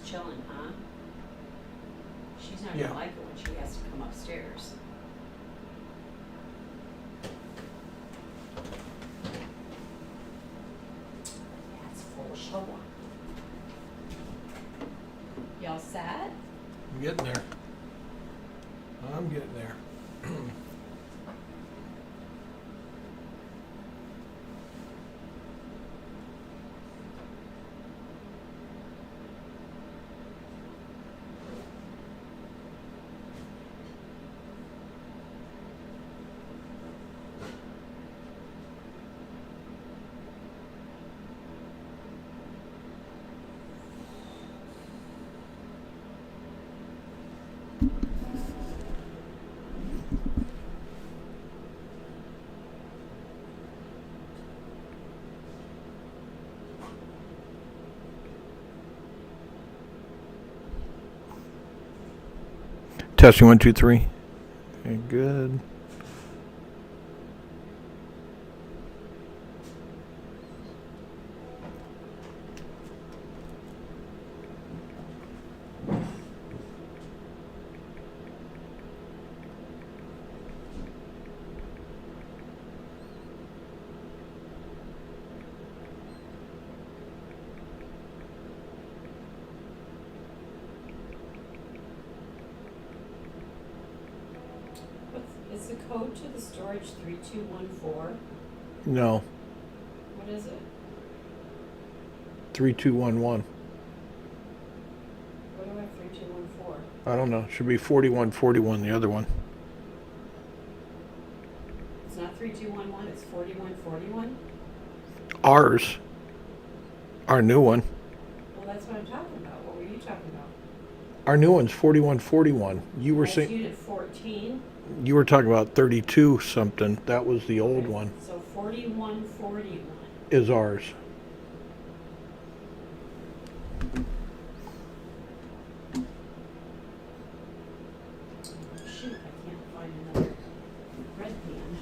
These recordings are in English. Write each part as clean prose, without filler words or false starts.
chilling, huh? She's not Yeah. gonna like it when she has to come upstairs. Yeah, it's full of sugar. Y'all set? I'm getting there. I'm getting there. Testing 1, 2, 3. Okay, good. Is the code to the storage 3214? No, What is it? 3211. What do I have 3214? I don't know. Should be 4141, the other one. It's not 3211, it's 4141? Ours. Our new one. Well, that's what I'm talking about. What were you talking about? Our new one's 4141. You were That's saying unit 14. you were talking about 32 something. That was the old Okay, one. So 4141. Is ours. Shoot, I can't find another red pen.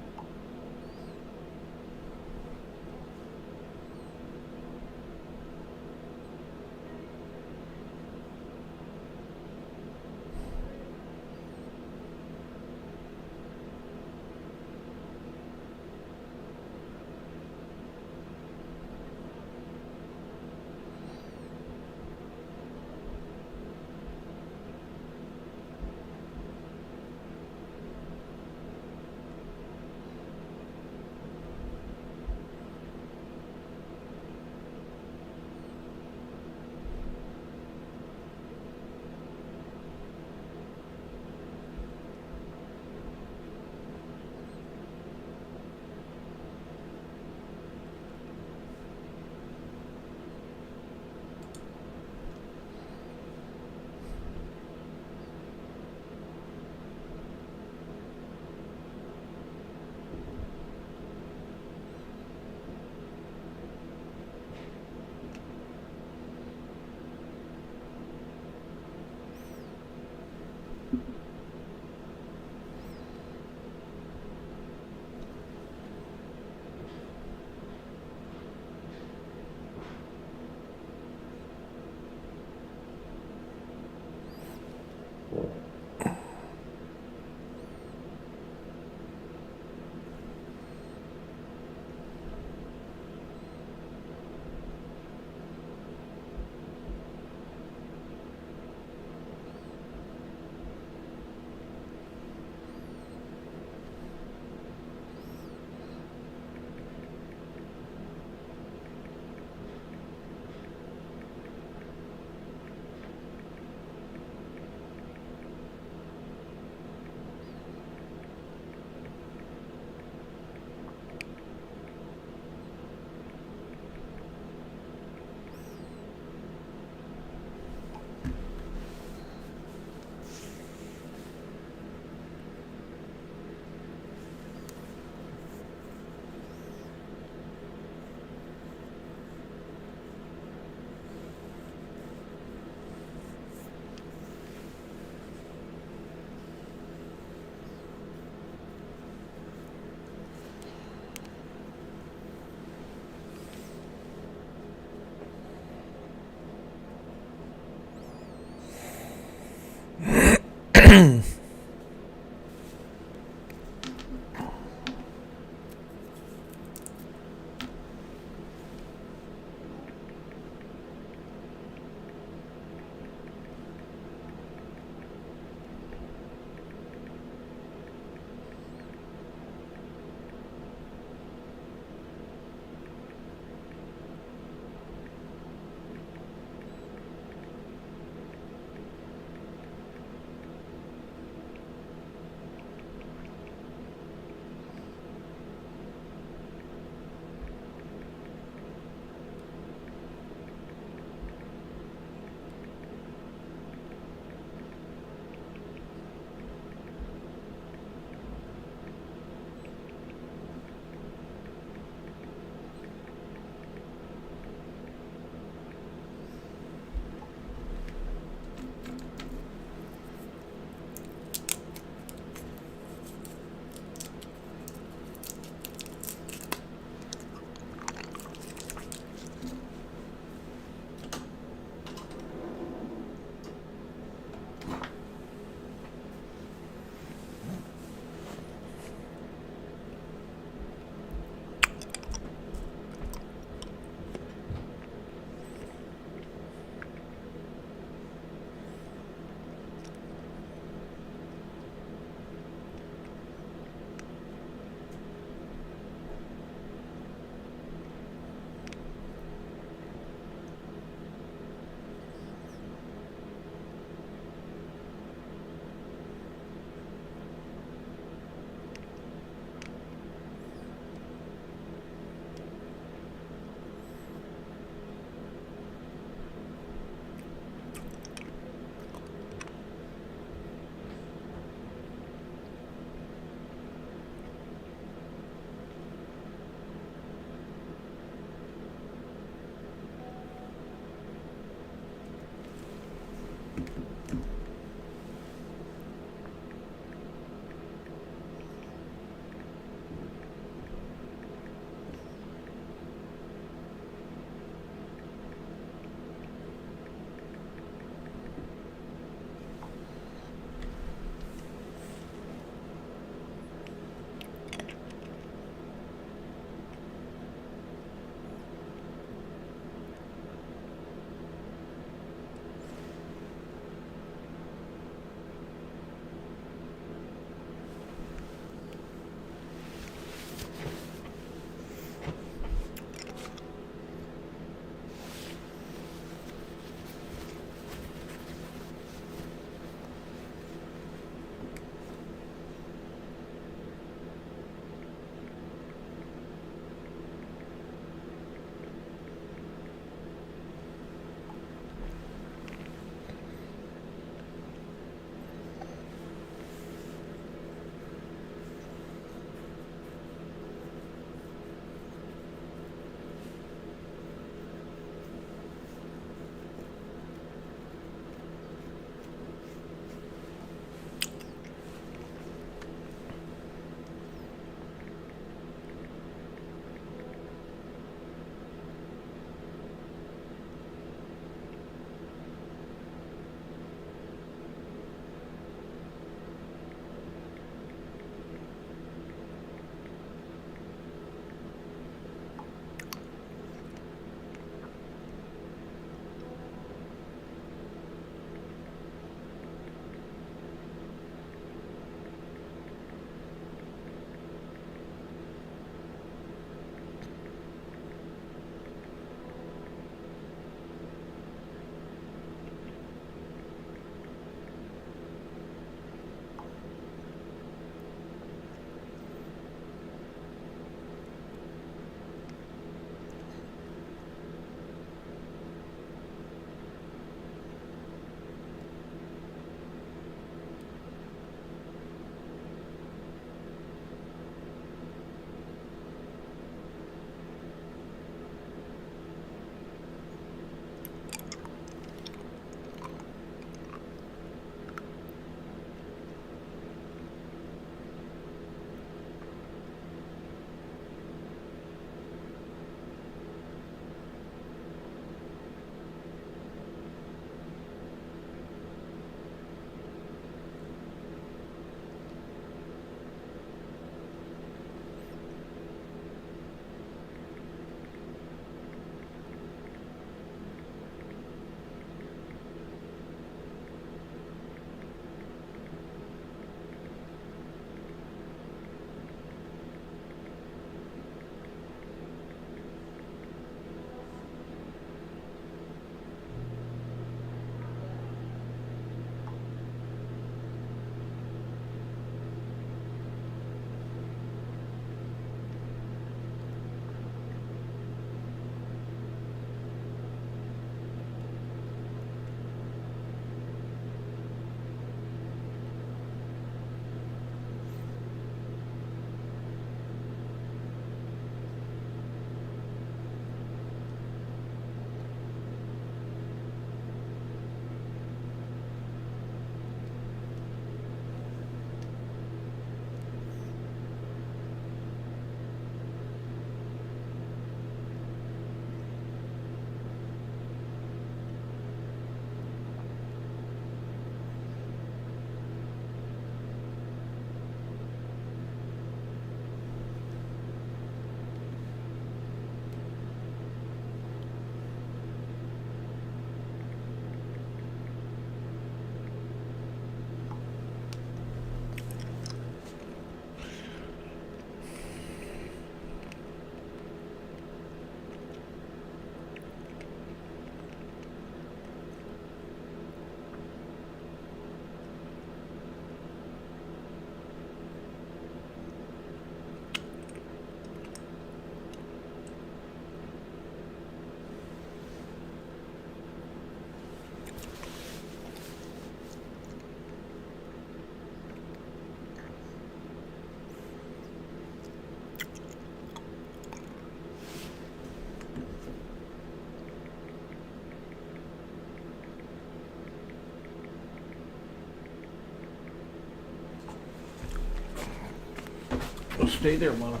stay there, Lana.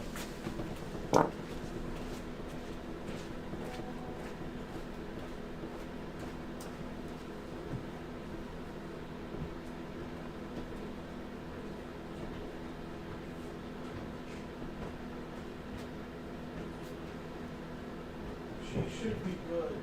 She should be good.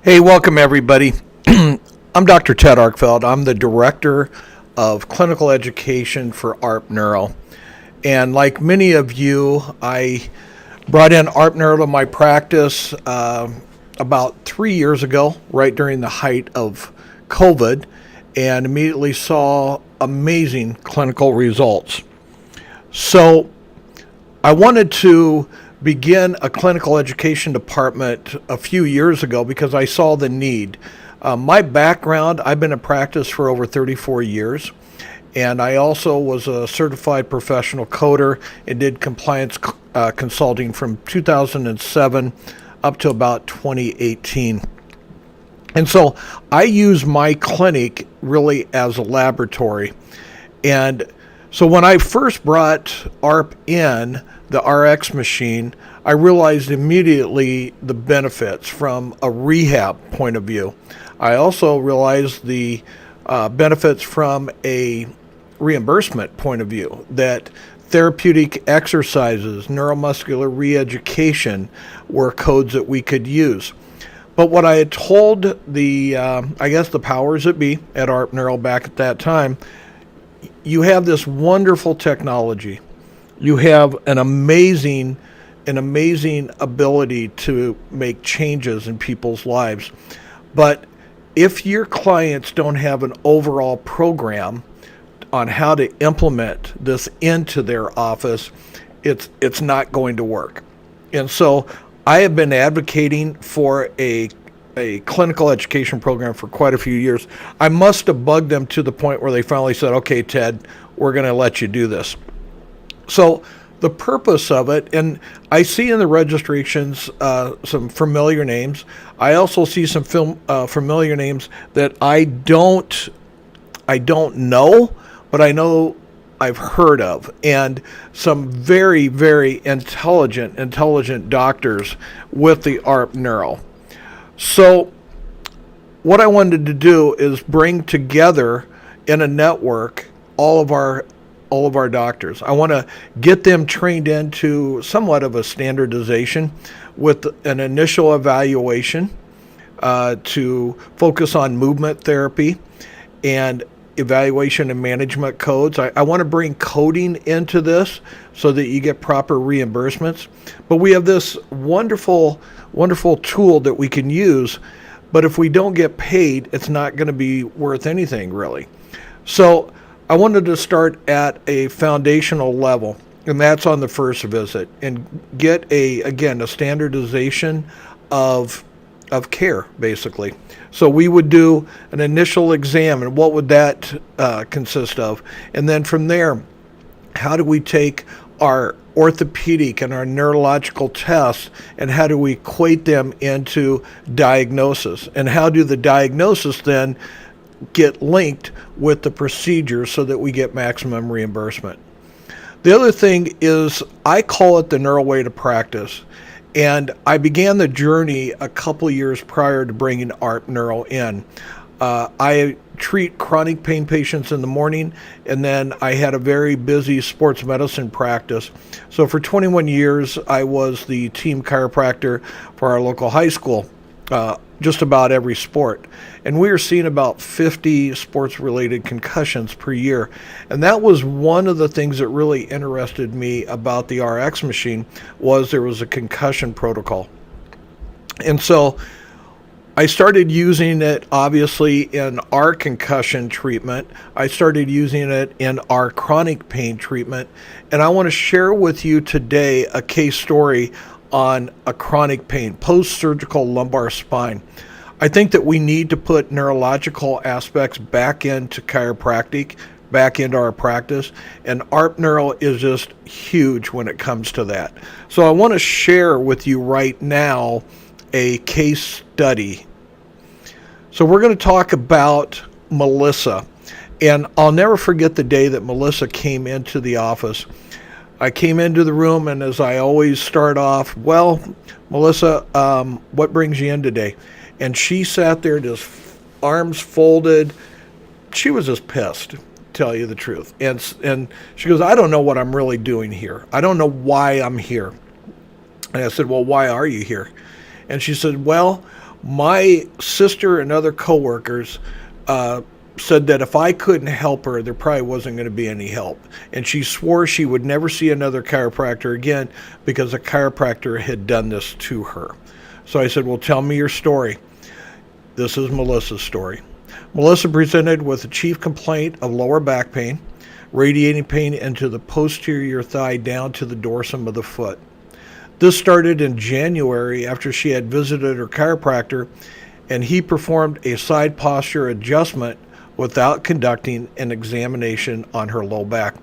Hey, welcome everybody. I'm Dr. Ted Arkfeld. I'm the Director of Clinical Education for ARP Neuro. And like many of you, I brought in ARP Neuro to my practice about 3 years ago, right during the height of COVID, and immediately saw amazing clinical results. So I wanted to begin a clinical education department a few years ago because I saw the need. My background, I've been in practice for over 34 years, and I also was a certified professional coder and did compliance consulting from 2007 up to about 2018. And so I use my clinic really as a laboratory. And so when I first brought ARP in, the RX machine, I realized immediately the benefits from a rehab point of view. I also realized the benefits from a reimbursement point of view, that therapeutic exercises, neuromuscular re-education were codes that we could use. But what I had told the, the powers that be at ARP Neuro back at that time, you have this wonderful technology. You have an amazing ability to make changes in people's lives. But if your clients don't have an overall program on how to implement this into their office, it's not going to work. And so I have been advocating for a clinical education program for quite a few years. I must have bugged them to the point where they finally said, okay, Ted, we're going to let you do this. So the purpose of it, and I see in the registrations some familiar names. I also see some familiar names that I don't know, but I know I've heard of, and some very, very intelligent doctors with the ARP Neuro. So what I wanted to do is bring together in a network all of our doctors. I want to get them trained into somewhat of a standardization with an initial evaluation to focus on movement therapy and evaluation and management codes. I want to bring coding into this so that you get proper reimbursements. But we have this wonderful tool that we can use, but if we don't get paid, it's not going to be worth anything really. So I wanted to start at a foundational level, and that's on the first visit, and get a standardization of care, basically. So we would do an initial exam, and what would that consist of? And then from there, how do we take our orthopedic and our neurological tests, and how do we equate them into diagnosis? And how do the diagnosis then get linked with the procedure so that we get maximum reimbursement? The other thing is, I call it the Neuro way to practice. And I began the journey a couple years prior to bringing ARP Neuro in. I treat chronic pain patients in the morning, and then I had a very busy sports medicine practice. So for 21 years, I was the team chiropractor for our local high school, just about every sport. And we were seeing about 50 sports-related concussions per year. And that was one of the things that really interested me about the RX machine, was there was a concussion protocol. And so I started using it, obviously, in our concussion treatment. I started using it in our chronic pain treatment. And I want to share with you today a case story on a chronic pain, post-surgical lumbar spine. I think that we need to put neurological aspects back into chiropractic, back into our practice, and ARP Neuro is just huge when it comes to that. So I want to share with you right now a case study. So we're going to talk about Melissa, and I'll never forget the day that Melissa came into the office. I came into the room, and as I always start off, well, Melissa, what brings you in today? And she sat there just arms folded. She was just pissed, to tell you the truth. And she goes, I don't know what I'm really doing here. I don't know why I'm here. And I said, well, why are you here? And she said, well, My sister and other coworkers said that if I couldn't help her, there probably wasn't going to be any help. And she swore she would never see another chiropractor again because a chiropractor had done this to her. So I said, well, tell me your story. This is Melissa's story. Melissa presented with a chief complaint of lower back pain, radiating pain into the posterior thigh down to the dorsum of the foot. This started in January after she had visited her chiropractor, and he performed a side posture adjustment without conducting an examination on her low back.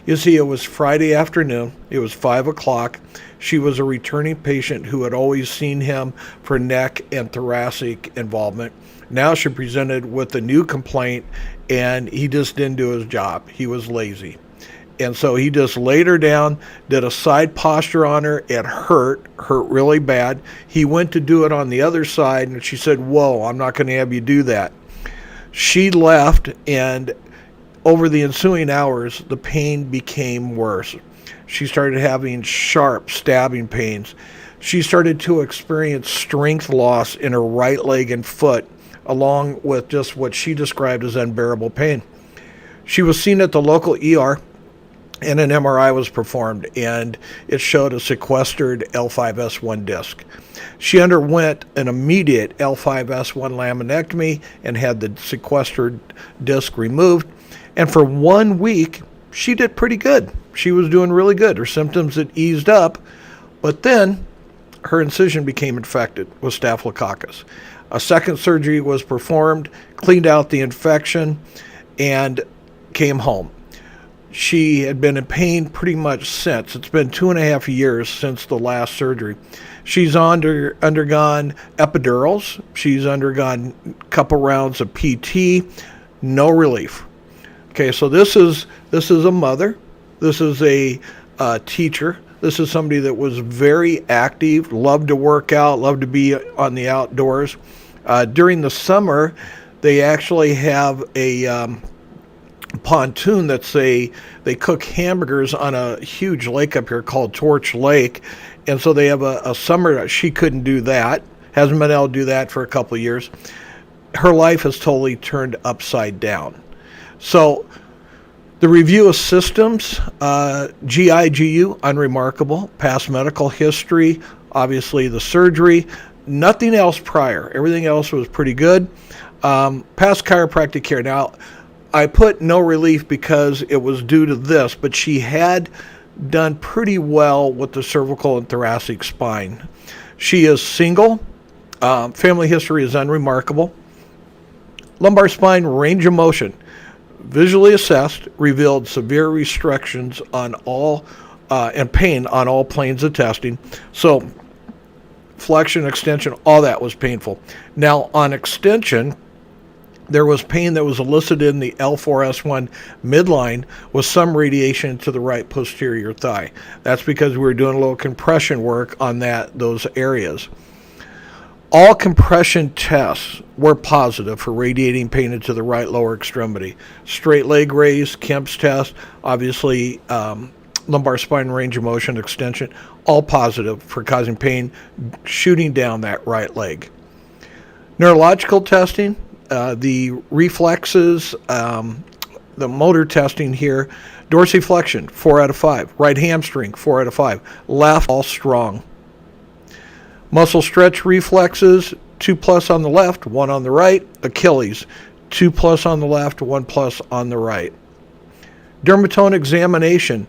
You see, it was Friday afternoon. It was 5 o'clock. She was a returning patient who had always seen him for neck and thoracic involvement. Now she presented with a new complaint, and he just didn't do his job. He was lazy. And so he just laid her down, did a side posture on her. It hurt really bad. He went to do it on the other side, and she said, whoa, I'm not going to have you do that. She left, and over the ensuing hours, the pain became worse. She started having sharp stabbing pains. She started to experience strength loss in her right leg and foot, along with just what she described as unbearable pain. She was seen at the local ER, and an MRI was performed, and it showed a sequestered L5-S1 disc. She underwent an immediate L5-S1 laminectomy and had the sequestered disc removed. And for 1 week, she did pretty good. She was doing really good. Her symptoms had eased up, but then her incision became infected with Staphylococcus. A second surgery was performed, cleaned out the infection, and came home. She had been in pain pretty much since. It's been 2.5 years since the last surgery. She's undergone epidurals. She's undergone a couple rounds of PT. No relief. Okay, so this is a mother. This is a teacher. This is somebody that was very active, loved to work out, loved to be on the outdoors. During the summer, they actually have a pontoon they cook hamburgers on a huge lake up here called Torch Lake, and so they have a summer. She couldn't do that, hasn't been able to do that for a couple of years. Her life has totally turned upside down. So the review of systems, GIGU, unremarkable. Past medical history, obviously the surgery, nothing else prior. Everything else was pretty good. Past chiropractic care. Now, I put no relief because it was due to this, but she had done pretty well with the cervical and thoracic spine. She is single. Family history is unremarkable. Lumbar spine range of motion, visually assessed, revealed severe restrictions on all and pain on all planes of testing. So flexion, extension, all that was painful. Now on extension, there was pain that was elicited in the L4-S1 midline with some radiation to the right posterior thigh. That's because we were doing a little compression work on those areas. All compression tests were positive for radiating pain into the right lower extremity. Straight leg raise, Kemp's test, obviously lumbar spine range of motion extension, all positive for causing pain shooting down that right leg. Neurological testing, the reflexes, the motor testing here, dorsiflexion, 4 out of 5. Right hamstring, 4 out of 5. Left, all strong. Muscle stretch reflexes, 2+ on the left, 1 on the right. Achilles, 2+ on the left, 1+ on the right. Dermatome examination,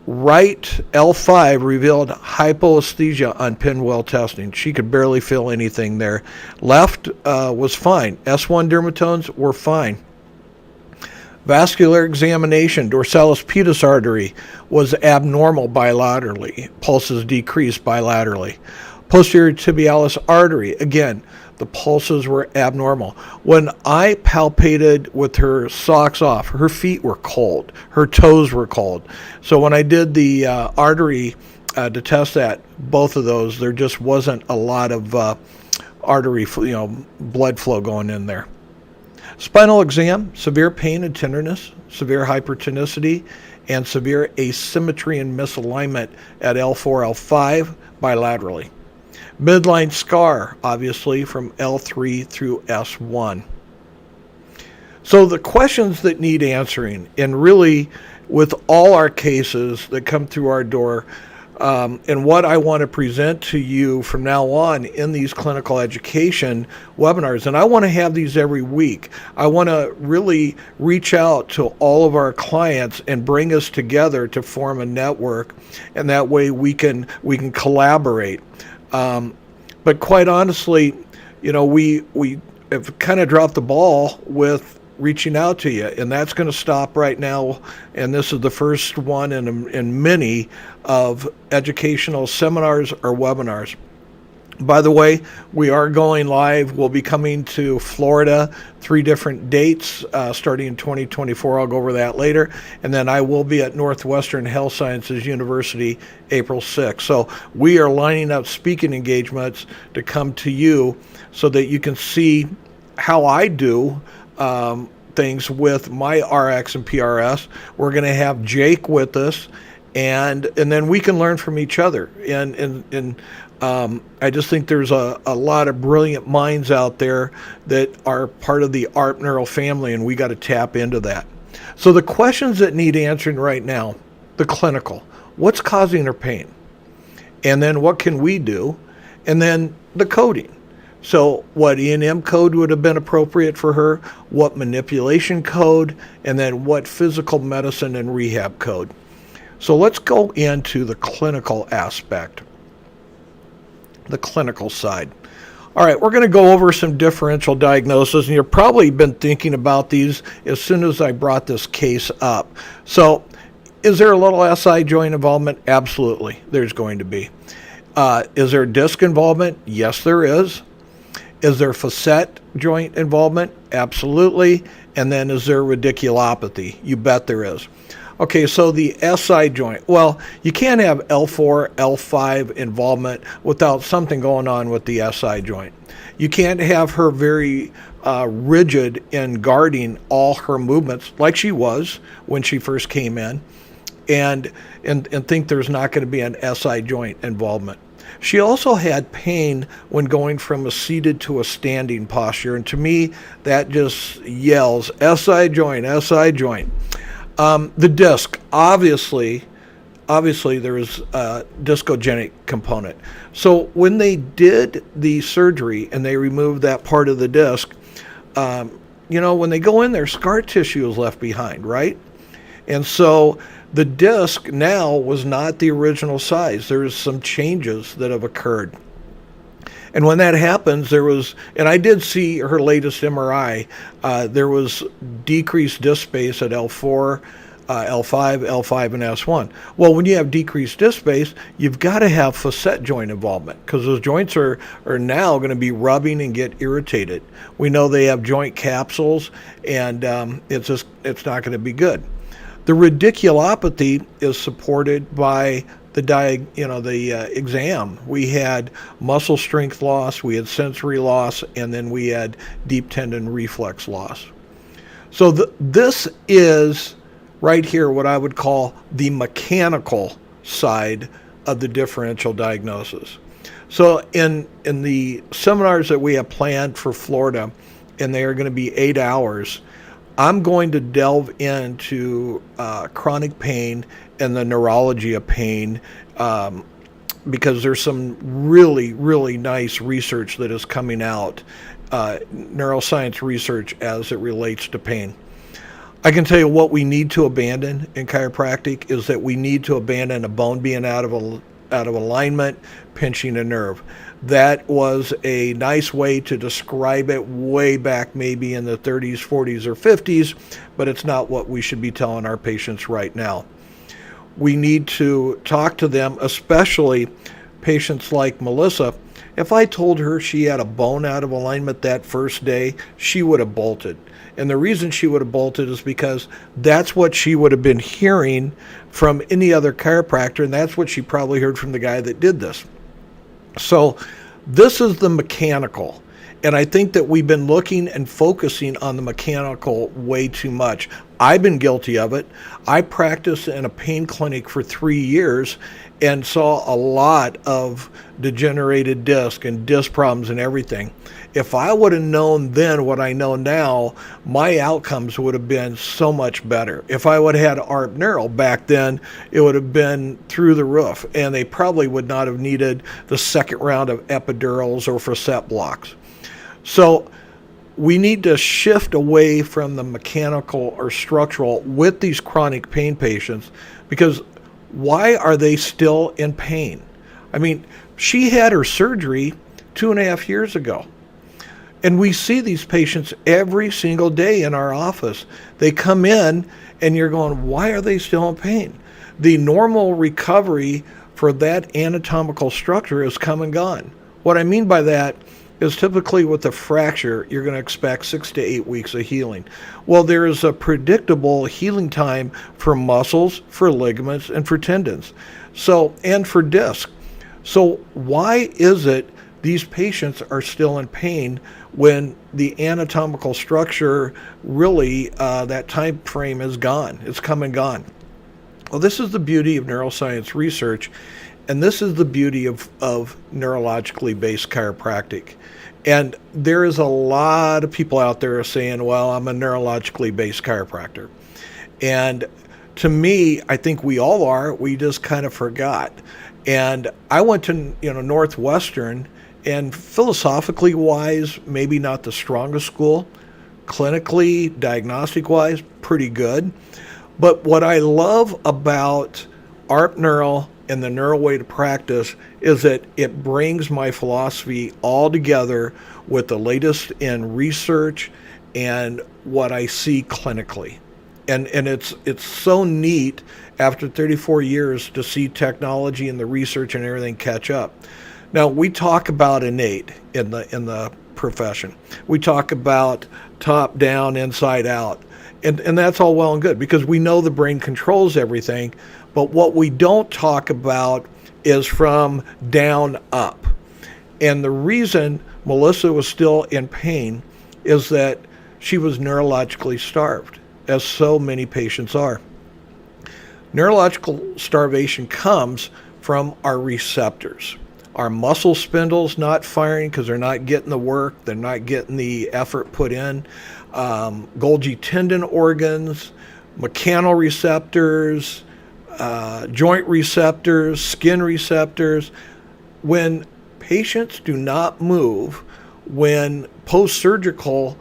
right L5 revealed hypoesthesia on pinwheel testing. She could barely feel anything there. Left was fine. S1 dermatomes were fine. Vascular examination, dorsalis pedis artery was abnormal bilaterally. Pulses decreased bilaterally. Posterior tibialis artery, again, the pulses were abnormal. When I palpated with her socks off, her feet were cold. Her toes were cold. So when I did the artery to test that, both of those, there just wasn't a lot of artery, blood flow going in there. Spinal exam, severe pain and tenderness, severe hypertonicity, and severe asymmetry and misalignment at L4, L5 bilaterally. Midline scar, obviously, from L3 through S1. So the questions that need answering, and really with all our cases that come through our door, and what I want to present to you from now on in these clinical education webinars, and I want to have these every week. I want to really reach out to all of our clients and bring us together to form a network, and that way we can collaborate. But quite honestly, we have kind of dropped the ball with reaching out to you, and that's going to stop right now. And this is the first one in many of educational seminars or webinars. By the way, we are going live. We'll be coming to Florida, 3 different dates starting in 2024. I'll go over that later. And then I will be at Northwestern Health Sciences University April 6th. So we are lining up speaking engagements to come to you so that you can see how I do things with my RX and PRS. We're going to have Jake with us, and then we can learn from each other. And I just think there's a lot of brilliant minds out there that are part of the ARP Neuro family, and we got to tap into that. So the questions that need answering right now, the clinical, what's causing her pain? And then what can we do? And then the coding. So what E&M code would have been appropriate for her, what manipulation code, and then what physical medicine and rehab code. So let's go into the clinical aspect, the clinical side. All right, we're going to go over some differential diagnoses, and you've probably been thinking about these as soon as I brought this case up. So is there a little SI joint involvement? Absolutely, there's going to be. Is there disc involvement? Yes, there is. Is there facet joint involvement? Absolutely. And then is there radiculopathy? You bet there is. Okay, so the SI joint. Well, you can't have L4, L5 involvement without something going on with the SI joint. You can't have her very rigid in guarding all her movements like she was when she first came in, and think there's not going to be an SI joint involvement. She also had pain when going from a seated to a standing posture, and to me, that just yells, SI joint, SI joint. The disc, obviously there is a discogenic component. So when they did the surgery and they removed that part of the disc, when they go in there, scar tissue is left behind, right? And so the disc now was not the original size. There's some changes that have occurred. And when that happens, and I did see her latest MRI, there was decreased disc space at L4, L5, L5, and S1. Well, when you have decreased disc space, you've got to have facet joint involvement because those joints are now going to be rubbing and get irritated. We know they have joint capsules, and it's not going to be good. The radiculopathy is supported by the exam. We had muscle strength loss, we had sensory loss, and then we had deep tendon reflex loss. So this is right here what I would call the mechanical side of the differential diagnosis. So in the seminars that we have planned for Florida, and they are going to be 8 hours, I'm going to delve into chronic pain and the neurology of pain because there's some really, really nice research that is coming out, neuroscience research as it relates to pain. I can tell you what we need to abandon in chiropractic is that we need to abandon a bone being out of alignment, pinching a nerve. That was a nice way to describe it way back maybe in the 30s, 40s, or 50s, but it's not what we should be telling our patients right now. We need to talk to them, especially patients like Melissa. If I told her she had a bone out of alignment that first day, she would have bolted. And the reason she would have bolted is because that's what she would have been hearing from any other chiropractor, and that's what she probably heard from the guy that did this. So this is the mechanical. And I think that we've been looking and focusing on the mechanical way too much. I've been guilty of it. I practiced in a pain clinic for 3 years and saw a lot of degenerated disc and disc problems and everything. If I would have known then what I know now, my outcomes would have been so much better. If I would have had ARP Neuro back then, it would have been through the roof, and they probably would not have needed the second round of epidurals or facet blocks. So we need to shift away from the mechanical or structural with these chronic pain patients, because why are they still in pain? I mean, she had her surgery 2.5 years ago. And we see these patients every single day in our office. They come in and you're going, why are they still in pain? The normal recovery for that anatomical structure is come and gone. What I mean by that is typically with a fracture, you're going to expect 6 to 8 weeks of healing. Well, there is a predictable healing time for muscles, for ligaments, and for tendons. So, and for disc. So why is it these patients are still in pain when the anatomical structure really, that time frame is gone? It's come and gone. Well, this is the beauty of neuroscience research, and this is the beauty of neurologically based chiropractic. And there is a lot of people out there saying, well, I'm a neurologically based chiropractor. And to me, I think we all are. We just kind of forgot. And I went to Northwestern, and philosophically wise, maybe not the strongest school. Clinically, diagnostic wise, pretty good. But what I love about ARP Neuro and the Neuro way to practice is that it brings my philosophy all together with the latest in research and what I see clinically. And it's so neat after 34 years to see technology and the research and everything catch up. Now, we talk about innate in the profession. We talk about top down, inside out. And that's all well and good because we know the brain controls everything. But what we don't talk about is from down up. And the reason Melissa was still in pain is that she was neurologically starved, as so many patients are. Neurological starvation comes from our receptors. Our muscle spindles not firing because they're not getting the work, they're not getting the effort put in. Golgi tendon organs, mechanoreceptors, joint receptors, skin receptors. When patients do not move, when post-surgical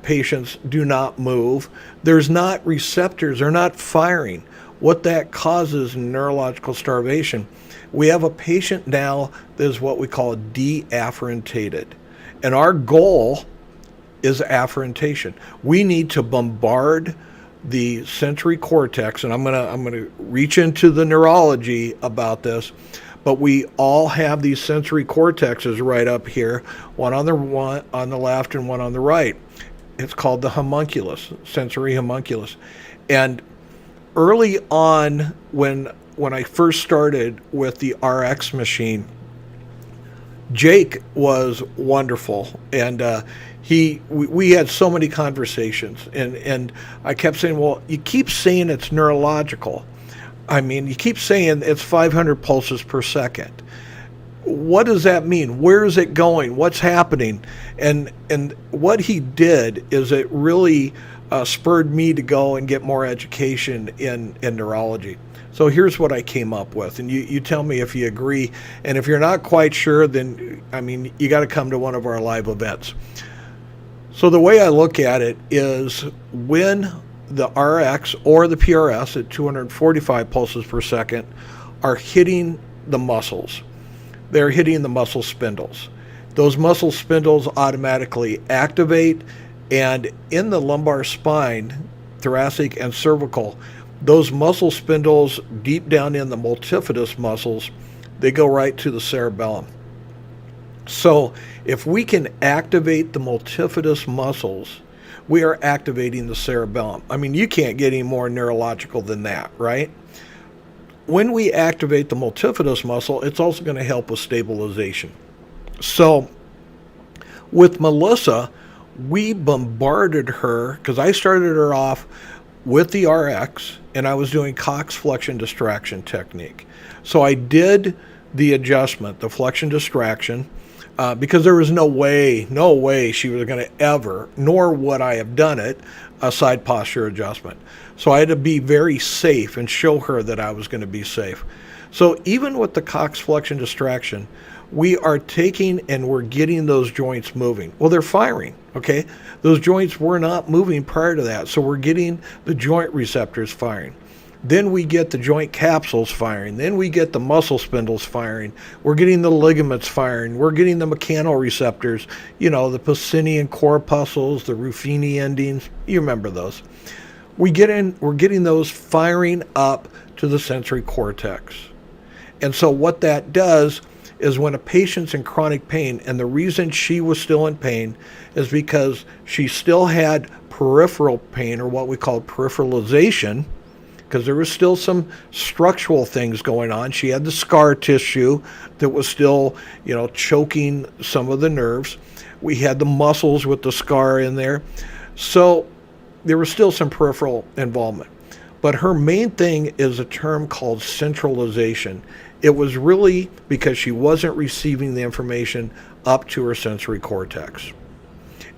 patients do not move, there's not receptors, they're not firing. What that causes in neurological starvation. We have a patient now that is what we call deafferentated. And our goal is afferentation. We need to bombard the sensory cortex, and I'm gonna reach into the neurology about this, but we all have these sensory cortexes right up here, one on the left and one on the right. It's called the homunculus, sensory homunculus. And early on, when I first started with the RX machine, Jake was wonderful, and we had so many conversations, and I kept saying, well, you keep saying it's neurological. I mean, you keep saying it's 500 pulses per second. What does that mean? Where is it going? What's happening? And what he did is it really spurred me to go and get more education in neurology. So here's what I came up with, and you tell me if you agree. And if you're not quite sure, then, I mean, you got to come to one of our live events. So the way I look at it is when the RX or the PRS at 245 pulses per second are hitting the muscles, they're hitting the muscle spindles. Those muscle spindles automatically activate, and in the lumbar spine, thoracic and cervical, those muscle spindles deep down in the multifidus muscles, they go right to the cerebellum. So if we can activate the multifidus muscles, we are activating the cerebellum. I mean, you can't get any more neurological than that, right? When we activate the multifidus muscle, it's also going to help with stabilization. So with Melissa, we bombarded her, because I started her off with the RX, and I was doing Cox flexion distraction technique. So I did the adjustment, the flexion distraction, because there was no way she was going to ever, nor would I have done it, a side posture adjustment. So I had to be very safe and show her that I was going to be safe. So even with the Cox flexion distraction, we are taking and we're getting those joints moving. Well, they're firing, okay? Those joints were not moving prior to that, so we're getting the joint receptors firing. Then we get the joint capsules firing. Then we get the muscle spindles firing. We're getting the ligaments firing. We're getting the mechanoreceptors, the Pacinian corpuscles, the Ruffini endings. You remember those. We're getting those firing up to the sensory cortex. And so what that does is when a patient's in chronic pain, and the reason she was still in pain is because she still had peripheral pain, or what we call peripheralization, because there was still some structural things going on. She had the scar tissue that was still, choking some of the nerves. We had the muscles with the scar in there. So there was still some peripheral involvement. But her main thing is a term called centralization. It was really because she wasn't receiving the information up to her sensory cortex.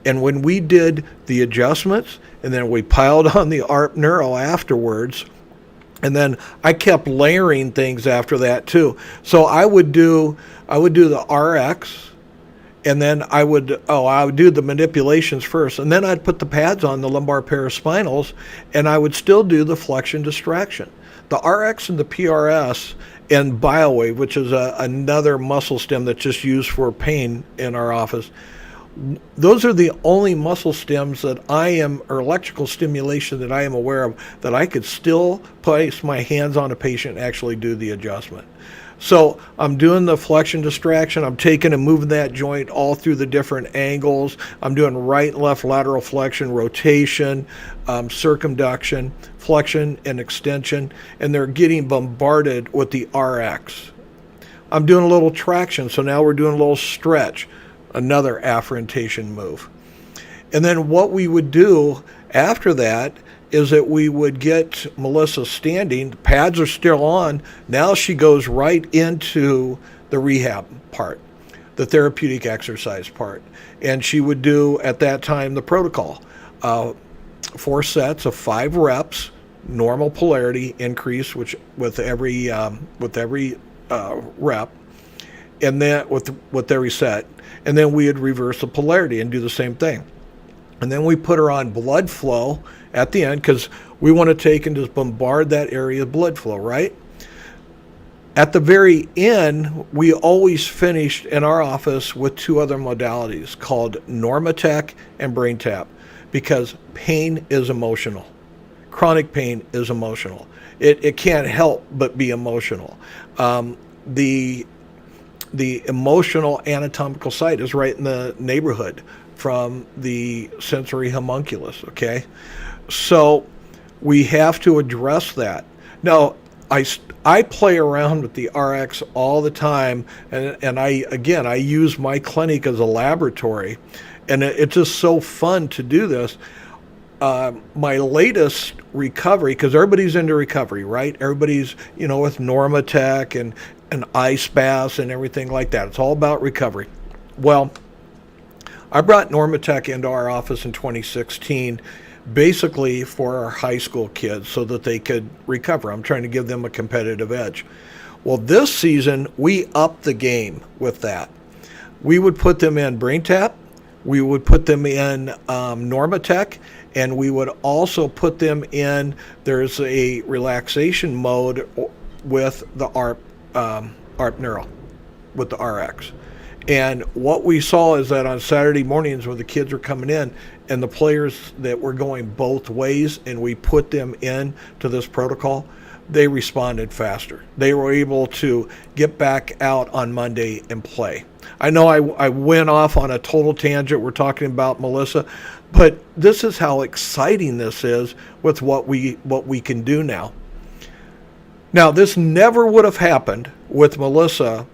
And when we did the adjustments, and then we piled on the ARP Neuro afterwards, and then I kept layering things after that too. So I would do the RX, and then I would do the manipulations first, and then I'd put the pads on the lumbar paraspinals, and I would still do the flexion distraction. The RX and the PRS and BioWave, which is another muscle stem that's just used for pain in our office, those are the only muscle stems or electrical stimulation that I am aware of that I could still place my hands on a patient and actually do the adjustment. So I'm doing the flexion distraction. I'm taking and moving that joint all through the different angles. I'm doing right and left lateral flexion, rotation, circumduction, flexion, and extension, and they're getting bombarded with the RX. I'm doing a little traction, so now we're doing a little stretch, another afferentation move. And then what we would do after that is that we would get Melissa standing. The pads are still on. Now she goes right into the rehab part, the therapeutic exercise part. And she would do, at that time, the protocol. 4 sets of 5 reps, normal polarity increase, which with every rep, and then with every set. And then we would reverse the polarity and do the same thing. And then we put her on blood flow at the end, because we want to take and just bombard that area of blood flow, right? At the very end, we always finished in our office with 2 other modalities called Normatec and Brain Tap, because pain is emotional. Chronic pain is emotional. It can't help but be emotional. The emotional anatomical site is right in the neighborhood from the sensory homunculus, okay? So we have to address that. Now, I play around with the RX all the time, and I use my clinic as a laboratory, and it's just so fun to do this. My latest recovery, because everybody's into recovery, right? Everybody's, with Normatec and ice baths and everything like that. It's all about recovery. Well, I brought Normatec into our office in 2016, basically for our high school kids so that they could recover. I'm trying to give them a competitive edge. Well, this season, we upped the game with that. We would put them in Brain Tap, we would put them in Normatec, and we would also put them in, there's a relaxation mode with the ARP Neuro, with the RX. And what we saw is that on Saturday mornings when the kids were coming in and the players that were going both ways and we put them in to this protocol, they responded faster. They were able to get back out on Monday and play. I know I went off on a total tangent. We're talking about Melissa, but this is how exciting this is with what we can do now. Now, this never would have happened with Melissa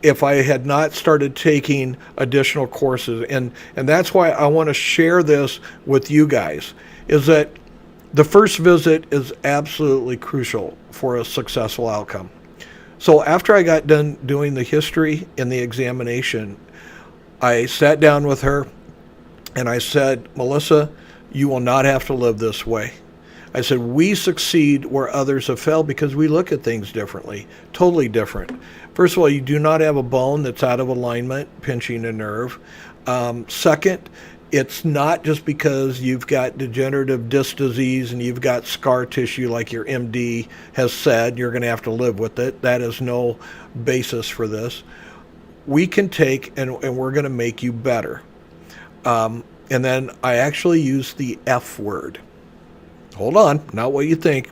if I had not started taking additional courses. And that's why I want to share this with you guys, is that The first visit is absolutely crucial for a successful outcome. So after I got done doing the history and the examination, I sat down with her and I said, Melissa, you will not have to live this way. I said, we succeed where others have failed because we look at things differently, totally different. First of all, you do not have a bone that's out of alignment, pinching a nerve. Second, it's not just because you've got degenerative disc disease and you've got scar tissue like your MD has said, you're going to have to live with it. That is no basis for this. We can take and we're going to make you better. And then I actually use the F word. Hold on, not what you think.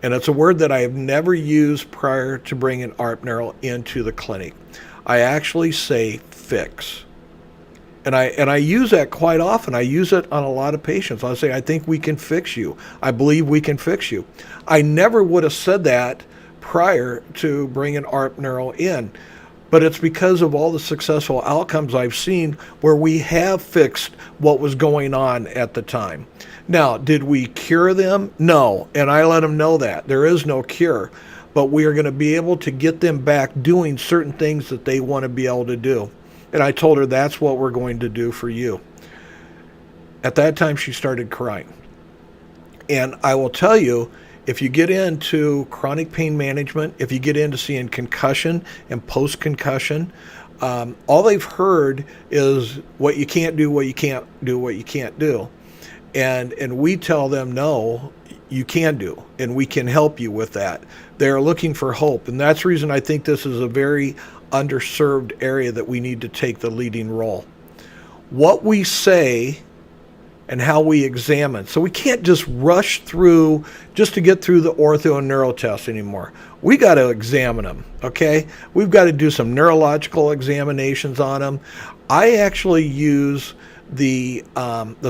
And it's a word that I have never used prior to bringing ARP Neuro into the clinic. I actually say fix. And I use that quite often. I use it on a lot of patients. I'll say, I think we can fix you. I believe we can fix you. I never would have said that prior to bringing ARP Neuro in. But it's because of all the successful outcomes I've seen where we have fixed what was going on at the time. Now, did we cure them? No. And I let them know that. There is no cure. But we are going to be able to get them back doing certain things that they want to be able to do. And I told her that's what we're going to do for you. At that time, she started crying. And I will tell you, if you get into chronic pain management, if you get into seeing concussion and post-concussion, all they've heard is what you can't do, what you can't do, what you can't do. And we tell them, no, you can do, and we can help you with that. They're looking for hope. And that's the reason I think this is a very underserved area that we need to take the leading role. What we say and how we examine. So we can't just rush through just to get through the ortho and neuro tests anymore. We got to examine them, okay? We've got to do some neurological examinations on them. I actually use the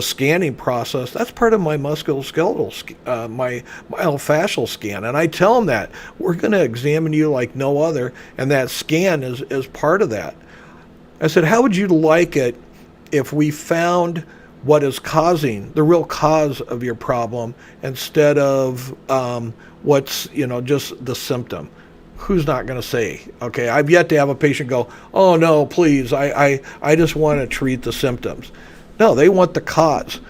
scanning process. That's part of my musculoskeletal, my myofascial scan. And I tell them that we're going to examine you like no other, and that scan is part of that. I said, how would you like it if we found what is causing the real cause of your problem instead of what's, just the symptom? Who's not going to say? Okay, I've yet to have a patient go, oh no, please, I just want to treat the symptoms. No, they want the cause.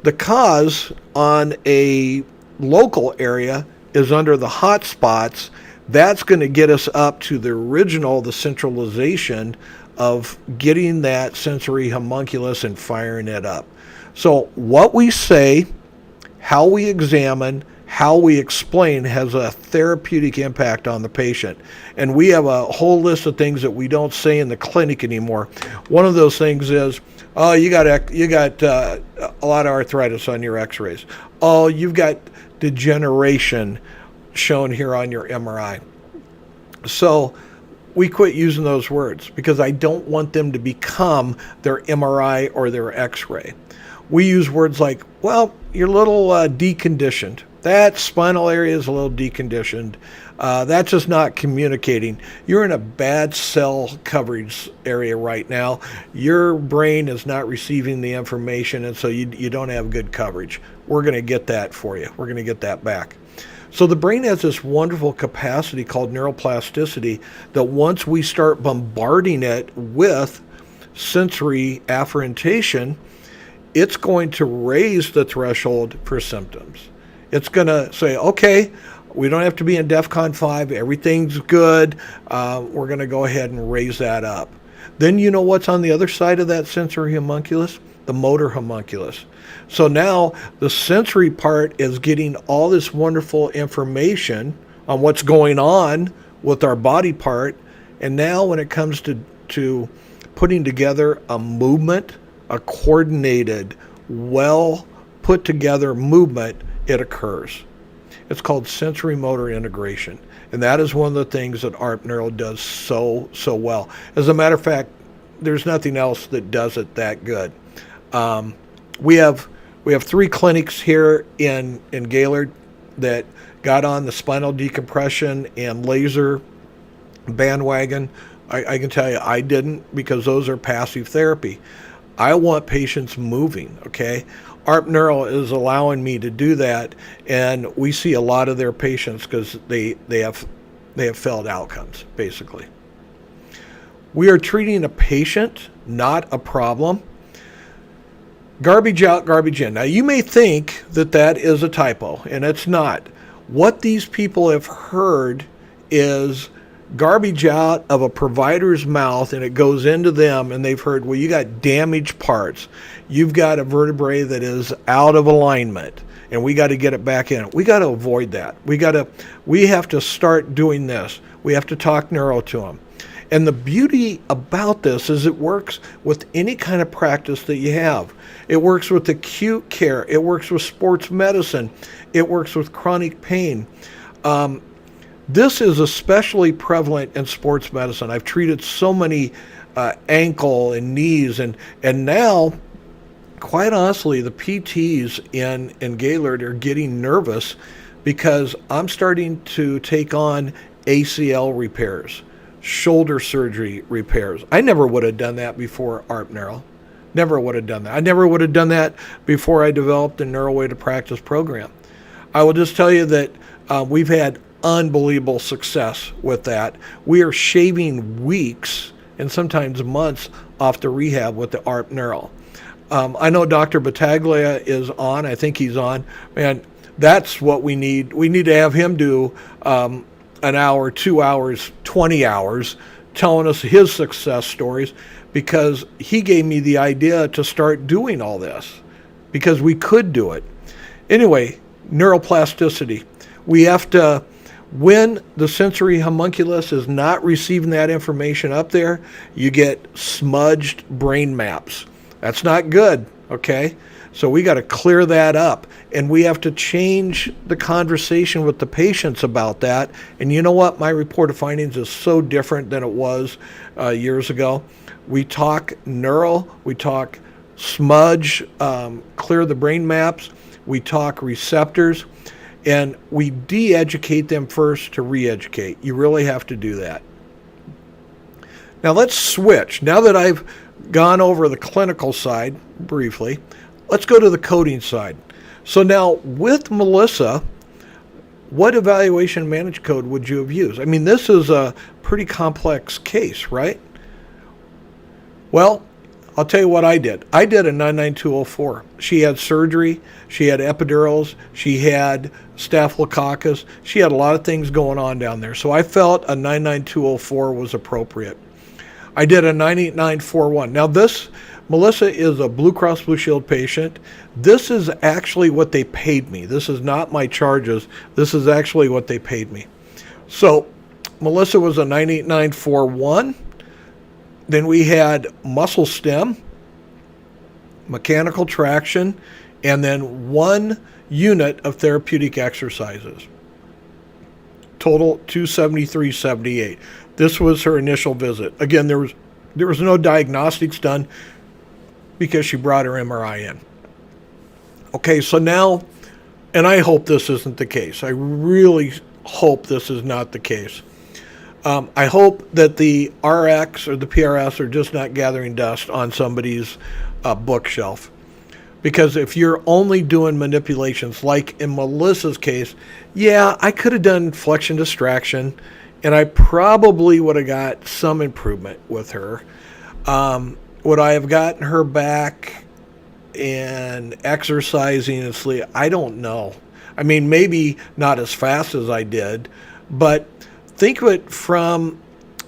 The cause on a local area is under the hot spots. That's going to get us up to the centralization of getting that sensory homunculus and firing it up. So what we say, how we examine, how we explain has a therapeutic impact on the patient. And we have a whole list of things that we don't say in the clinic anymore. One of those things is, oh, you got a lot of arthritis on your x-rays. Oh, you've got degeneration shown here on your MRI. So we quit using those words because I don't want them to become their MRI or their x-ray. We use words like, well, you're a little deconditioned. That spinal area is a little deconditioned. That's just not communicating. You're in a bad cell coverage area right now. Your brain is not receiving the information, and so you don't have good coverage. We're going to get that for you. We're going to get that back. So the brain has this wonderful capacity called neuroplasticity that once we start bombarding it with sensory afferentation, it's going to raise the threshold for symptoms. It's going to say, okay, we don't have to be in DEFCON 5. Everything's good. We're going to go ahead and raise that up. Then you know what's on the other side of that sensory homunculus? The motor homunculus. So now the sensory part is getting all this wonderful information on what's going on with our body part. And now when it comes to putting together a movement, a coordinated, well put together movement, it occurs. It's called sensory motor integration. And that is one of the things that ARP Neuro does so well. As a matter of fact, there's nothing else that does it that good. We have 3 clinics here in Gaylord that got on the spinal decompression and laser bandwagon. I can tell you I didn't, because those are passive therapy. I want patients moving, okay? ARP Neuro is allowing me to do that, and we see a lot of their patients because they have failed outcomes, basically. We are treating a patient, not a problem. Garbage out, garbage in. Now, you may think that that is a typo, and it's not. What these people have heard is garbage out of a provider's mouth, and it goes into them, and they've heard, well, you got damaged parts. You've got a vertebrae that is out of alignment, and we got to get it back in. We got to avoid that. We have to start doing this. We have to talk neuro to them. And the beauty about this is it works with any kind of practice that you have. It works with acute care. It works with sports medicine. It works with chronic pain. This is especially prevalent in sports medicine. I've treated so many ankle and knees, and now, quite honestly, the PTs in Gaylord are getting nervous because I'm starting to take on ACL repairs, shoulder surgery repairs. I never would have done that before ARP Neuro. Never would have done that. I never would have done that before I developed the Neuro Way to Practice program. I will just tell you that we've had unbelievable success with that. We are shaving weeks and sometimes months off the rehab with the ARP Neuro. I know Dr. Battaglia is on. I think he's on. Man, that's what we need. We need to have him do an hour, 2 hours, 20 hours telling us his success stories, because he gave me the idea to start doing all this because we could do it. Anyway, neuroplasticity. We have to, when the sensory homunculus is not receiving that information up there, you get smudged brain maps. That's not good, okay? So we got to clear that up, and we have to change the conversation with the patients about that. And you know what? My report of findings is so different than it was years ago. We talk neuro, we talk smudge, clear the brain maps, we talk receptors, and we de-educate them first to re-educate. You really have to do that. Now let's switch. Now that I've gone over the clinical side briefly, let's go to the coding side. So now with Melissa, what evaluation managed code would you have used? I mean, this is a pretty complex case, right? Well, I'll tell you what I did. I did a 99204. She had surgery. She had epidurals. She had staphylococcus. She had a lot of things going on down there. So I felt a 99204 was appropriate. I did a 98941. Now this, Melissa is a Blue Cross Blue Shield patient. This is actually what they paid me. This is not my charges. This is actually what they paid me. So Melissa was a 98941. Then we had muscle stem, mechanical traction, and then 1 unit of therapeutic exercises. Total 273.78. This was her initial visit. Again, there was no diagnostics done because she brought her MRI in. Okay, so now, and I hope this isn't the case. I really hope this is not the case. I hope that the RX or the PRS are just not gathering dust on somebody's bookshelf. Because if you're only doing manipulations, like in Melissa's case, yeah, I could have done flexion distraction, and I probably would have got some improvement with her. Would I have gotten her back in exercising and sleep? I don't know. I mean, maybe not as fast as I did, but think of it from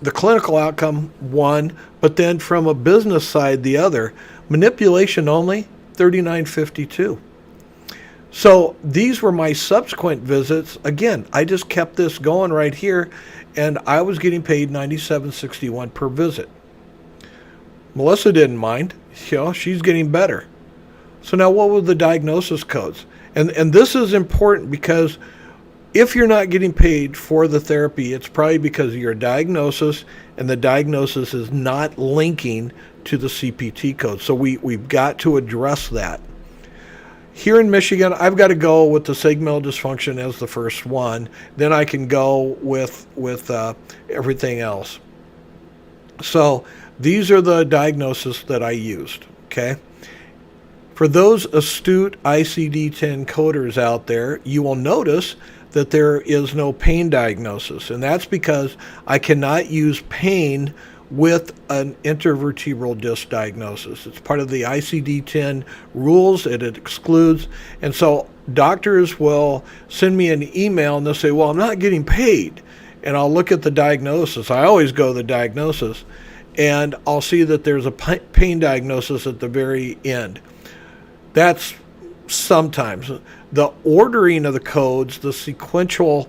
the clinical outcome, one, but then from a business side, the other. Manipulation only, $39.52. So these were my subsequent visits. Again, I just kept this going right here, and I was getting paid $97.61 per visit. Melissa didn't mind. You know, she's getting better. So now what were the diagnosis codes? And this is important because if you're not getting paid for the therapy, it's probably because of your diagnosis, and the diagnosis is not linking to the CPT code. So we've got to address that. Here in Michigan, I've got to go with the segmental dysfunction as the first one. Then I can go with everything else. So these are the diagnoses that I used, okay? For those astute ICD-10 coders out there, you will notice that there is no pain diagnosis, and that's because I cannot use pain with an intervertebral disc diagnosis. It's part of the ICD-10 rules, it excludes, and so doctors will send me an email and they'll say, well, I'm not getting paid, and I'll look at the diagnosis. I always go to the diagnosis, and I'll see that there's a pain diagnosis at the very end. That's sometimes. The ordering of the codes, the sequential,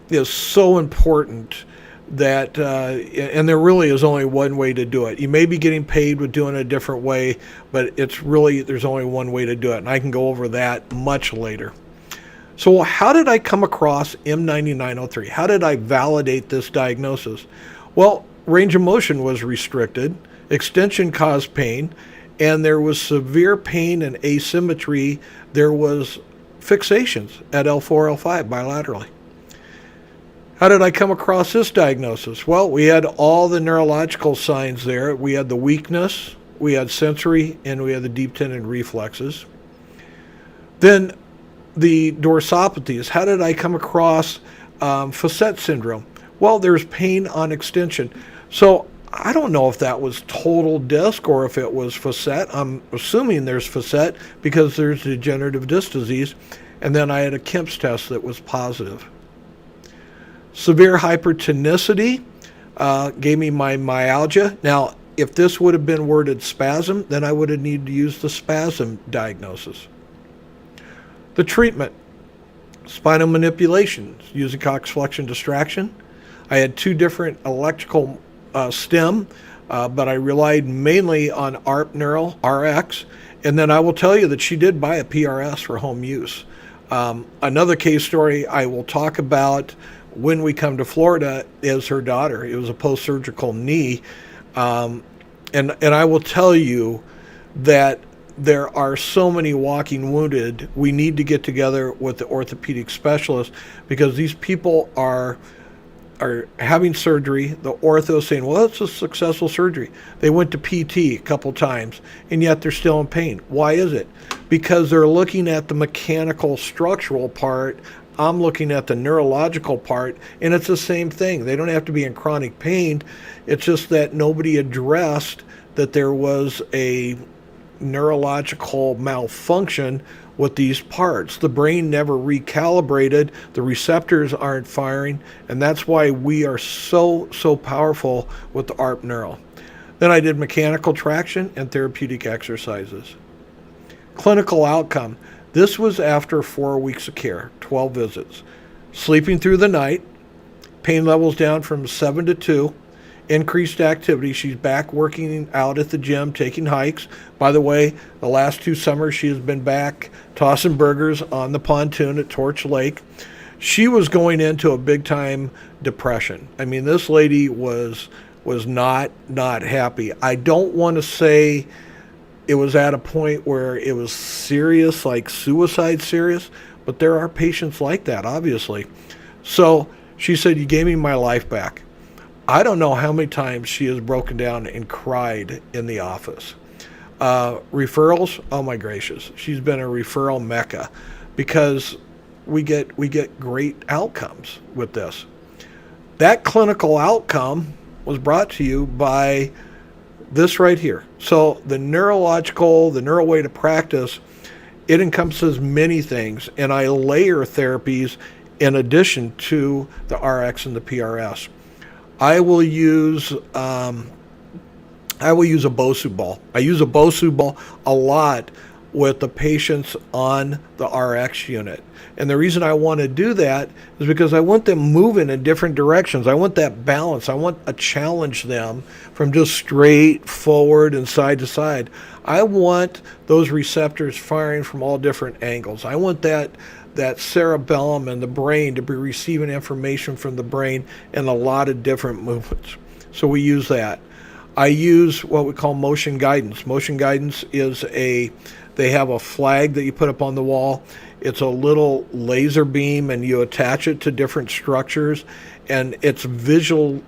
is so important that, and there really is only one way to do it. You may be getting paid with doing it a different way, but it's really, there's only one way to do it. And I can go over that much later. So how did I come across M9903? How did I validate this diagnosis? Well, range of motion was restricted, extension caused pain, and there was severe pain and asymmetry. There was fixations at L4, L5 bilaterally. How did I come across this diagnosis? Well, we had all the neurological signs there. We had the weakness, we had sensory, and we had the deep tendon reflexes. Then the dorsopathies. How did I come across facet syndrome? Well, there's pain on extension. So I don't know if that was total disc or if it was facet. I'm assuming there's facet because there's degenerative disc disease. And then I had a Kemp's test that was positive. Severe hypertonicity gave me my myalgia. Now, if this would have been worded spasm, then I would have needed to use the spasm diagnosis. The treatment, spinal manipulation using coxflexion distraction. I had 2 different electrical stem, but I relied mainly on ARP Neuro, RX, and then I will tell you that she did buy a PRS for home use. Another case story I will talk about when we come to Florida is her daughter. It was a post-surgical knee, and I will tell you that there are so many walking wounded. We need to get together with the orthopedic specialist because these people are having surgery. The ortho saying, well, it's a successful surgery. They went to PT a couple times, and yet they're still in pain. Why is it? Because they're looking at the mechanical structural part. I'm looking at the neurological part, and it's the same thing. They don't have to be in chronic pain. It's just that nobody addressed that there was a neurological malfunction with these parts. The brain never recalibrated, the receptors aren't firing, and that's why we are so powerful with the ARP Neuro. Then I did mechanical traction and therapeutic exercises. Clinical outcome. This was after 4 weeks of care, 12 visits. Sleeping through the night, pain levels down from 7 to 2, increased activity. She's back working out at the gym, taking hikes. By the way, the last 2 summers she has been back tossing burgers on the pontoon at Torch Lake. She was going into a big time depression. I mean, this lady was not happy. I don't want to say it was at a point where it was serious, like suicide serious, but there are patients like that, obviously. So she said, you gave me my life back. I don't know how many times she has broken down and cried in the office. Referrals, oh my gracious, she's been a referral mecca because we get great outcomes with this. That clinical outcome was brought to you by this right here. So the neuro way to practice, it encompasses many things, and I layer therapies in addition to the RX and the PRS. I will use a Bosu ball. I use a Bosu ball a lot with the patients on the RX unit. And the reason I want to do that is because I want them moving in different directions. I want that balance. I want to challenge them from just straight forward and side to side. I want those receptors firing from all different angles. I want that cerebellum and the brain to be receiving information from the brain in a lot of different movements. So we use that. I use what we call motion guidance. Motion guidance is they have a flag that you put up on the wall. It's a little laser beam and you attach it to different structures, and it's visual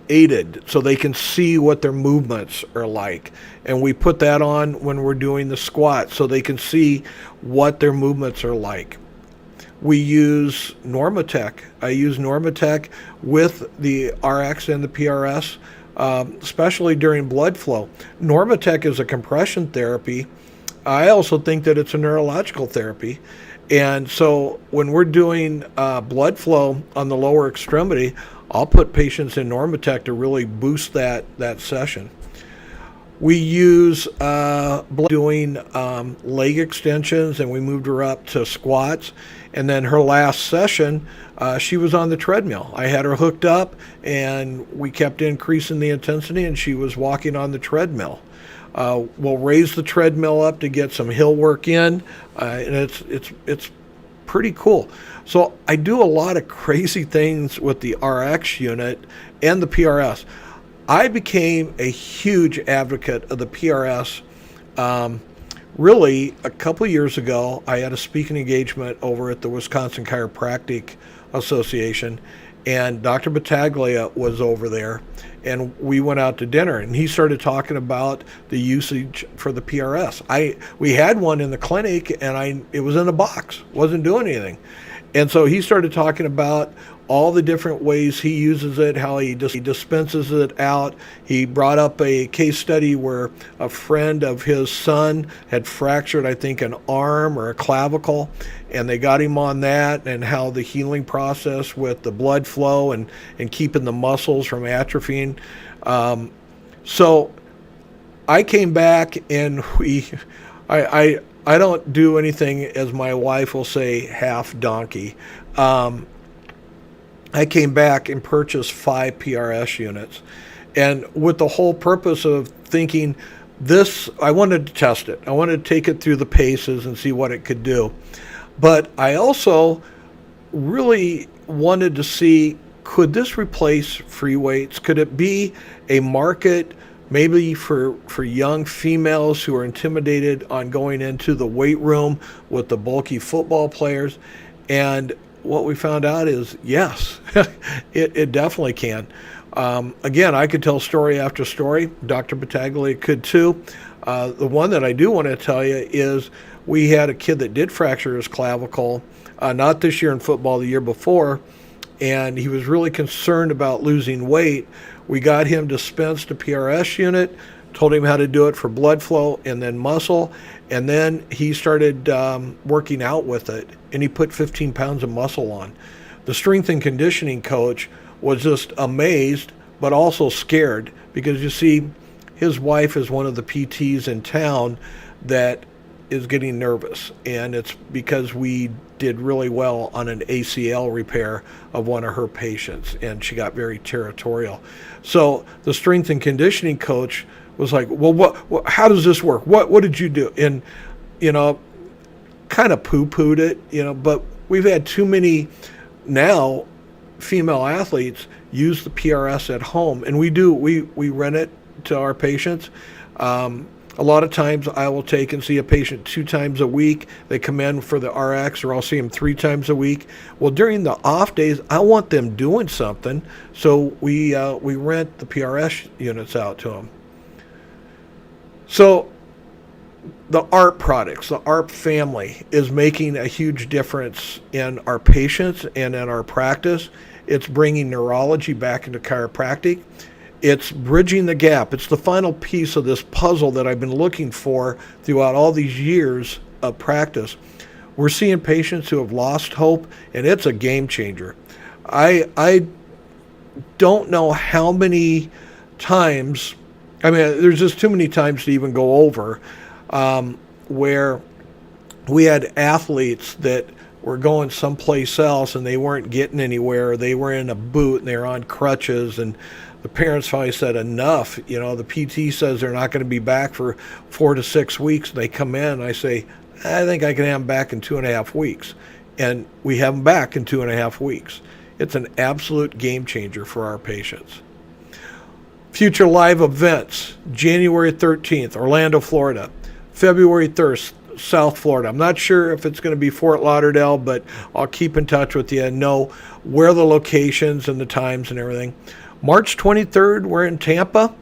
aided so they can see what their movements are like. And we put that on when we're doing the squat so they can see what their movements are like. We use Normatec. I use Normatec with the RX and the PRS, especially during blood flow. Normatec is a compression therapy. I also think that it's a neurological therapy. And so when we're doing blood flow on the lower extremity, I'll put patients in Normatec to really boost that session. We use doing leg extensions, and we moved her up to squats. And then her last session, she was on the treadmill. I had her hooked up, and we kept increasing the intensity, and she was walking on the treadmill. We'll raise the treadmill up to get some hill work in, and it's pretty cool. So I do a lot of crazy things with the RX unit and the PRS. I became a huge advocate of the PRS. Really, a couple years ago, I had a speaking engagement over at the Wisconsin Chiropractic Association, and Dr. Battaglia was over there, and we went out to dinner, and he started talking about the usage for the PRS. We had one in the clinic, and it was in a box, wasn't doing anything. And so he started talking about all the different ways he uses it, how he dispenses it out. He brought up a case study where a friend of his son had fractured, I think, an arm or a clavicle, and they got him on that, and how the healing process with the blood flow and keeping the muscles from atrophying. So I came back, and I don't do anything, as my wife will say, half donkey. I came back and purchased 5 PRS units, and with the whole purpose of thinking this, I wanted to test it. I wanted to take it through the paces and see what it could do. But I also really wanted to see, could this replace free weights? Could it be a market maybe for young females who are intimidated on going into the weight room with the bulky football players? And what we found out is, yes, it definitely can. Again, I could tell story after story. Dr. Battaglia could too. The one that I do want to tell you is we had a kid that did fracture his clavicle, not this year in football, the year before, and he was really concerned about losing weight. We got him dispensed a PRS unit, told him how to do it for blood flow and then muscle, and then he started working out with it, and he put 15 pounds of muscle on. The strength and conditioning coach was just amazed, but also scared, because you see, his wife is one of the PTs in town that is getting nervous, and it's because we did really well on an ACL repair of one of her patients, and she got very territorial. So the strength and conditioning coach was like, well, how does this work? What did you do? And, kind of poo-pooed it, but we've had too many now female athletes use the PRS at home, and we rent it to our patients. A lot of times I will take and see a patient 2 times a week. They come in for the RX, or I'll see them 3 times a week. Well, during the off days, I want them doing something, so we rent the PRS units out to them. So the ARP products, the ARP family, is making a huge difference in our patients and in our practice. It's bringing neurology back into chiropractic. It's bridging the gap. It's the final piece of this puzzle that I've been looking for throughout all these years of practice. We're seeing patients who have lost hope, and it's a game changer. I don't know how many times, there's just too many times to even go over, where we had athletes that were going someplace else and they weren't getting anywhere. They were in a boot and they were on crutches, and the parents finally said, enough. The PT says they're not going to be back for 4 to 6 weeks. They come in, and I say, I think I can have them back in 2.5 weeks. And we have them back in 2.5 weeks. It's an absolute game changer for our patients. Future live events, January 13th, Orlando, Florida. February 3rd, South Florida. I'm not sure if it's going to be Fort Lauderdale, but I'll keep in touch with you and know where the locations and the times and everything. March 23rd, we're in Tampa.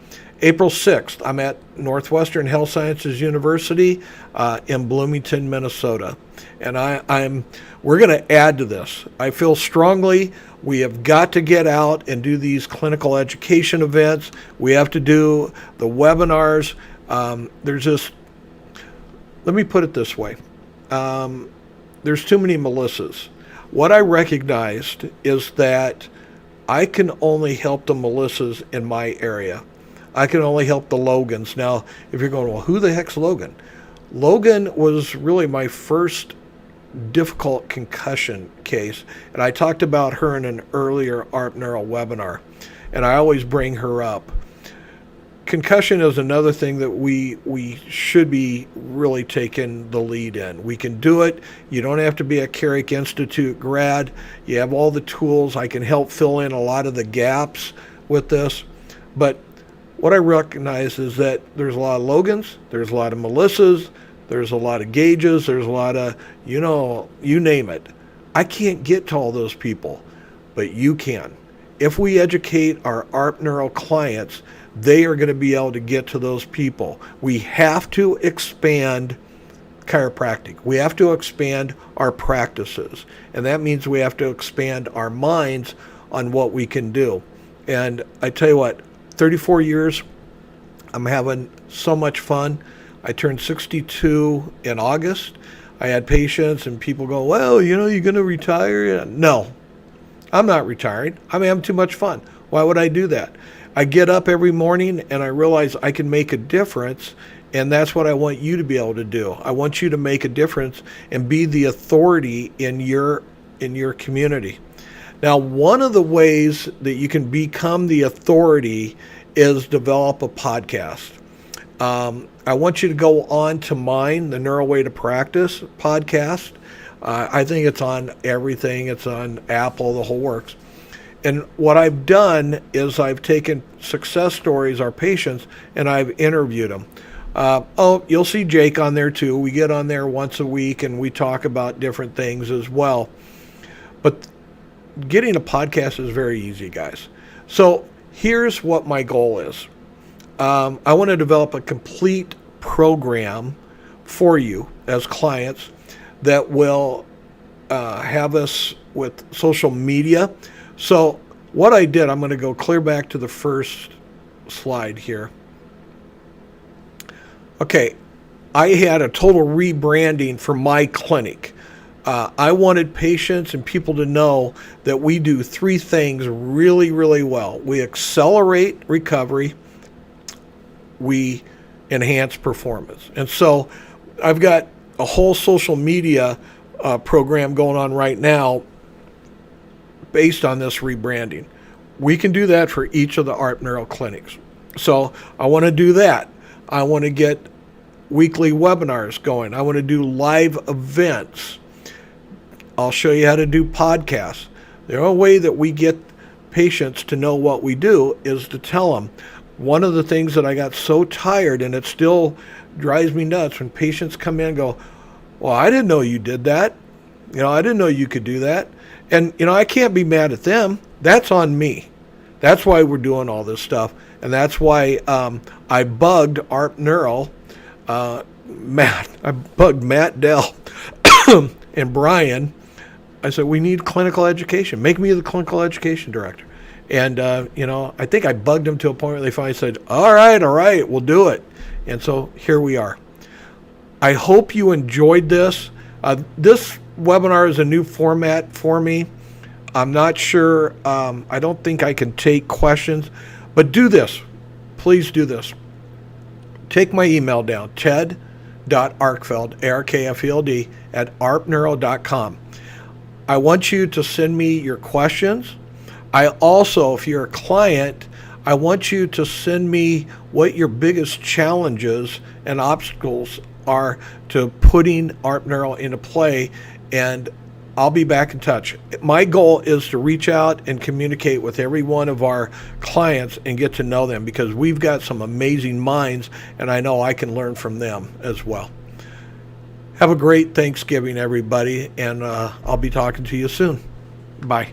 April 6th, I'm at Northwestern Health Sciences University in Bloomington, Minnesota. And we're going to add to this. I feel strongly we have got to get out and do these clinical education events. We have to do the webinars. Let me put it this way. There's too many Melissas. What I recognized is that I can only help the Melissas in my area. I can only help the Logans. Now, if you're going, well, who the heck's Logan? Logan was really my first difficult concussion case, and I talked about her in an earlier ARP Neuro webinar, and I always bring her up. Concussion is another thing that we should be really taking the lead in. We can do it. You don't have to be a Carrick Institute grad. You have all the tools. I can help fill in a lot of the gaps with this. But what I recognize is that there's a lot of Logans, there's a lot of Melissas, there's a lot of Gages, there's a lot of, you name it. I can't get to all those people, but you can. If we educate our ARP Neuro clients, they are going to be able to get to those people. We have to expand chiropractic. We have to expand our practices. And that means we have to expand our minds on what we can do. And I tell you what, 34 years, I'm having so much fun. I turned 62 in August. I had patients and people go, well, you're going to retire? No, I'm not retiring. I'm having too much fun. Why would I do that? I get up every morning and I realize I can make a difference, and that's what I want you to be able to do. I want you to make a difference and be the authority in your community. Now, one of the ways that you can become the authority is develop a podcast. I want you to go on to mine, the Neuro Way to Practice podcast. I think it's on everything. It's on Apple, the whole works. And what I've done is I've taken success stories, our patients, and I've interviewed them. You'll see Jake on there too. We get on there once a week and we talk about different things as well. But getting a podcast is very easy, guys. So here's what my goal is. I want to develop a complete program for you as clients that will have us with social media. So what I did, I'm going to go clear back to the first slide here. Okay, I had a total rebranding for my clinic. I wanted patients and people to know that we do three things really, really well. We accelerate recovery, we enhance performance. And so I've got a whole social media program going on right now based on this rebranding. We can do that for each of the ARP Neuro clinics. So I want to do that. I want to get weekly webinars going. I want to do live events. I'll show you how to do podcasts. The only way that we get patients to know what we do is to tell them. One of the things that I got so tired, and it still drives me nuts, when patients come in and go, well, I didn't know you did that. I didn't know you could do that. And, I can't be mad at them. That's on me. That's why we're doing all this stuff. And that's why I bugged ARP Neuro, I bugged Matt Dell and Brian. I said, we need clinical education. Make me the clinical education director. And, I think I bugged them to a point where they finally said, all right, we'll do it. And so here we are. I hope you enjoyed this. This webinar is a new format for me. I'm not sure. I don't think I can take questions, but do this. Please do this. Take my email down, ted.arkfeld, ARKFELD, at arpneuro.com. I want you to send me your questions. I also, if you're a client, I want you to send me what your biggest challenges and obstacles are to putting ARP Neuro into play, and I'll be back in touch. My goal is to reach out and communicate with every one of our clients and get to know them, because we've got some amazing minds, and I know I can learn from them as well. Have a great Thanksgiving, everybody, and I'll be talking to you soon. Bye.